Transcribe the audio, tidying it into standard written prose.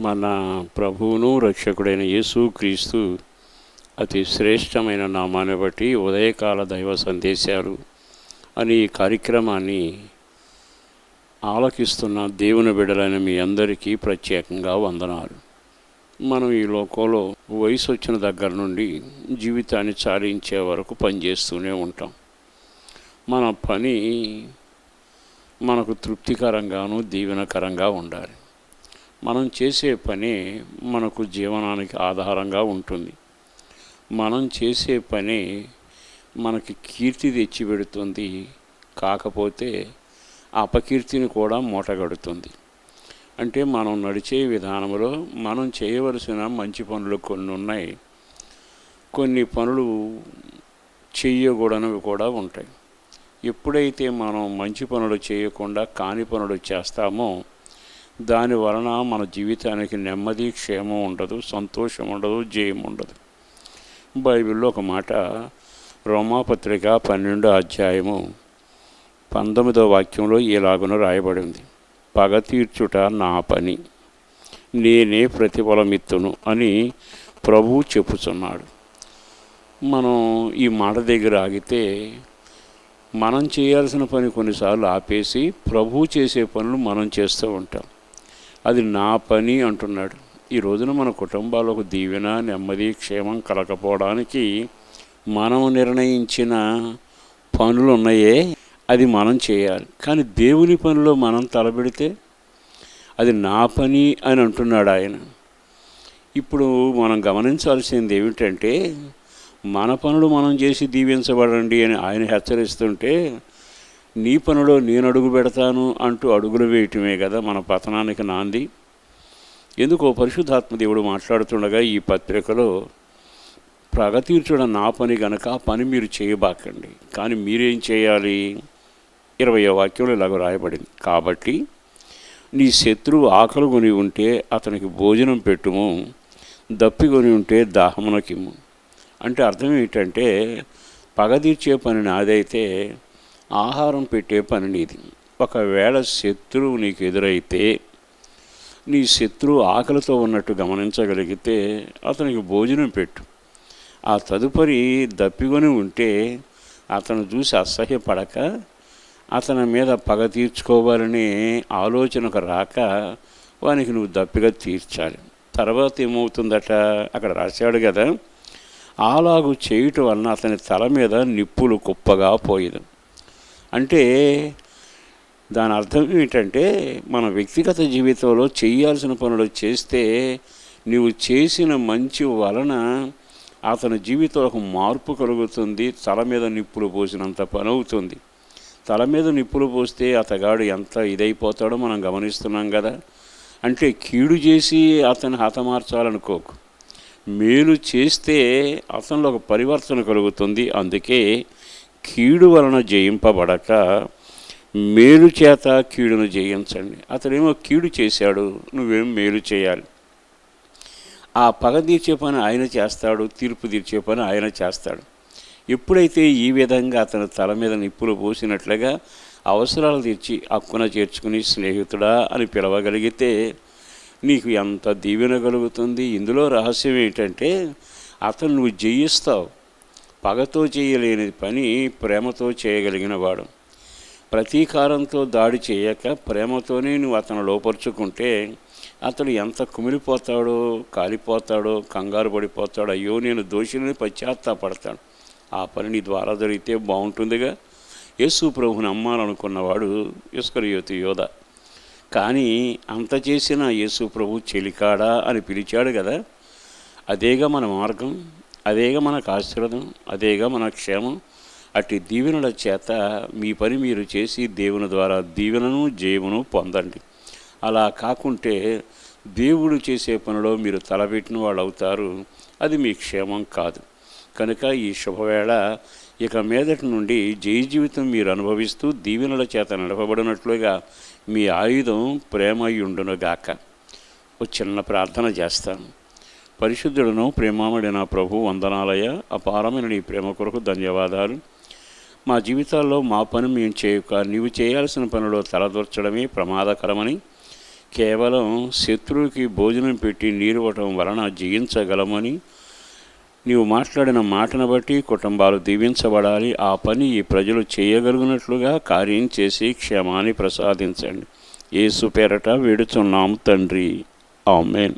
మన ప్రభువును రక్షకుడైన యేసుక్రీస్తు అతి శ్రేష్టమైన నామాన్ని బట్టి ఉదయకాల దైవ సందేశాలు అని ఈ కార్యక్రమాన్ని ఆలకిస్తున్న దేవుని బిడ్డలైన మీ అందరికీ ప్రత్యేకంగా వందనాలు. మనం ఈ లోకంలో వయసు వచ్చిన దగ్గర నుండి జీవితాన్ని చాలించే వరకు పనిచేస్తూనే ఉంటాం. మన పని మనకు తృప్తికరంగాను దీవెనకరంగా ఉండాలి. మనం చేసే పని మనకు జీవనానికి ఆధారంగా ఉంటుంది. మనం చేసే పని మనకి కీర్తి తెచ్చిపెడుతుంది, కాకపోతే అపకీర్తిని కూడా మూటగడుతుంది. అంటే మనం నడిచే విధానంలో మనం చేయవలసిన మంచి పనులు కొన్ని ఉన్నాయి, కొన్ని పనులు చేయకూడనివి కూడా ఉంటాయి. ఎప్పుడైతే మనం మంచి పనులు చేయకుండా కాని పనులు చేస్తామో దాని వలన మన జీవితానికి నెమ్మది, క్షేమం ఉండదు, సంతోషం ఉండదు, జయం ఉండదు. బైబిల్లో ఒక మాట, రోమాపత్రిక 12వ అధ్యాయము 19వ వాక్యంలో ఇలాగున రాయబడింది: పగ తీర్చుట నా పని, నేనే ప్రతిఫలమిత్తును అని ప్రభువు చెప్పుచున్నాడు. మనం ఈ మాట దగ్గర ఆగితే మనం చేయాల్సిన పని కొన్నిసార్లు ఆపేసి ప్రభువు చేసే పనులు మనం చేస్తూ ఉంటాం. అది నా పని అంటున్నాడు. ఈ రోజున మన కుటుంబాలకు దీవెన, నెమ్మది, క్షేమం కలగకపోవడానికి మనం నిర్ణయించిన పనులు ఉన్నాయే, అది మనం చేయాలి. కానీ దేవుని పనిలో మనం తలబెడితే అది నా పని అని అంటున్నాడు ఆయన. ఇప్పుడు మనం గమనించాల్సింది ఏమిటంటే, మన పనులు మనం చేసి దీవించబడండి అని ఆయన హెచ్చరిస్తుంటే నీ పనిలో నేను అడుగు పెడతాను అంటూ అడుగులు వేయటమే కదా మన పతనానికి నాంది. ఎందుకో పరిశుద్ధాత్మ దేవుడు మాట్లాడుతుండగా ఈ పత్రికలో పగ తీర్చడం నా పని గనక ఆ పని మీరు చేయబాకండి, కానీ మీరేం చేయాలి? 20వ వాక్యంలో ఇలాగ రాయబడింది: కాబట్టి నీ శత్రువు ఆకలి కొని ఉంటే అతనికి భోజనం పెట్టుము, దప్పికొని ఉంటే దాహమునకిమ్ము. అంటే అర్థం ఏంటంటే, పగ తీర్చే పని నాదైతే ఆహారం పెట్టే పని నీది. ఒకవేళ శత్రువు నీకు ఎదురైతే, నీ శత్రువు ఆకలితో ఉన్నట్టు గమనించగలిగితే అతనికి భోజనం పెట్టు. ఆ తదుపరి దప్పికొని ఉంటే అతను చూసి అసహ్యపడక అతని మీద పగ తీర్చుకోవాలనే ఆలోచనకు రాక వానికి నువ్వు దప్పిగా తీర్చాలి. తర్వాత ఏమవుతుందట, అక్కడ రాశాడు కదా, అలాగు చేయటం వలన అతని తల మీద నిప్పులు కుప్పగా పోయేది. అంటే దాని అర్థం ఏంటంటే, మన వ్యక్తిగత జీవితంలో చేయాల్సిన పనులు చేస్తే నీవు చేసిన మంచి వలన అతని జీవితంలో ఒక మార్పు కలుగుతుంది. తల మీద నిప్పులు పోసినంత పని అవుతుంది. తల మీద నిప్పులు పోస్తే అతగాడు ఎంత ఇదైపోతాడో మనం గమనిస్తున్నాం కదా. అంటే కీడు చేసి అతన్ని హతమార్చాలనుకోకు, మేలు చేస్తే అతనిలో ఒక పరివర్తన కలుగుతుంది. అందుకే కీడు వలన జయింపబడక మేలు చేత కీడును జయించండి. అతడేమో కీడు చేశాడు, నువ్వేం మేలు చేయాలి. ఆ పగ తీర్చే పని ఆయన చేస్తాడు, తీర్పు తీర్చే పని ఆయన చేస్తాడు. ఎప్పుడైతే ఈ విధంగా అతని తల మీద నిప్పులు పోసినట్లుగా అవసరాలు తీర్చి హక్కున చేర్చుకుని స్నేహితుడా అని పిలవగలిగితే నీకు ఎంత దీవెన కలుగుతుంది. ఇందులో రహస్యం ఏంటంటే, అతను నువ్వు జయిస్తావు. పగతో చేయలేని పని ప్రేమతో చేయగలిగిన వాడు. ప్రతీకారంతో దాడి చేయక ప్రేమతోనే నువ్వు అతను లోపరుచుకుంటే అతడు ఎంత కుమిలిపోతాడో, కాలిపోతాడో, కంగారు పడిపోతాడో, అయ్యో నేను దోషిని పశ్చాత్తాపడతాడు. ఆ పని నీ ద్వారా జరిగితే బాగుంటుందిగా. యేసు ప్రభువుని అమ్మాలనుకున్నవాడు ఇస్కరియోతు యోధ. కానీ అంత చేసిన యేసు ప్రభు చెలికాడా అని పిలిచాడు కదా. అదేగా మన మార్గం, అదేగా మనకు ఆశీర్వాదం, అదేగా మన క్షేమం. అట్టి దీవెనల చేత మీ పని మీరు చేసి దేవుని ద్వారా దీవెనను జయమును పొందండి. అలా కాకుంటే దేవుడు చేసే పనిలో మీరు తలపెట్టిన వాళ్ళు అవుతారు. అది మీ క్షేమం కాదు. కనుక ఈ శుభవేళ ఇక మీదటి నుండి జయ జీవితం మీరు అనుభవిస్తూ దీవెనల చేత నడపబడినట్లుగా మీ ఆయుధం ప్రేమయుండునుగాక. ఒక చిన్న ప్రార్థన చేస్తాను. పరిశుద్ధులను ప్రేమామడిన ప్రభు, వందనాలయ, అపారమైన నీ ప్రేమ కొరకు ధన్యవాదాలు. మా జీవితాల్లో మా పని మేము చేయక నీవు చేయాల్సిన పనిలో తలదూర్చడమే ప్రమాదకరమని కేవలం శత్రువుకి భోజనం పెట్టి నీరువటం వలన జయించగలమని, నీవు మాట్లాడిన మాటను బట్టి కుటుంబాలు దీవించబడాలి. ఆ పని ఈ ప్రజలు చేయగలిగినట్లుగా కార్యం చేసి క్షేమాన్ని ప్రసాదించండి. యేసు పేరట వేడుచున్నాం తండ్రి. ఆమేన్.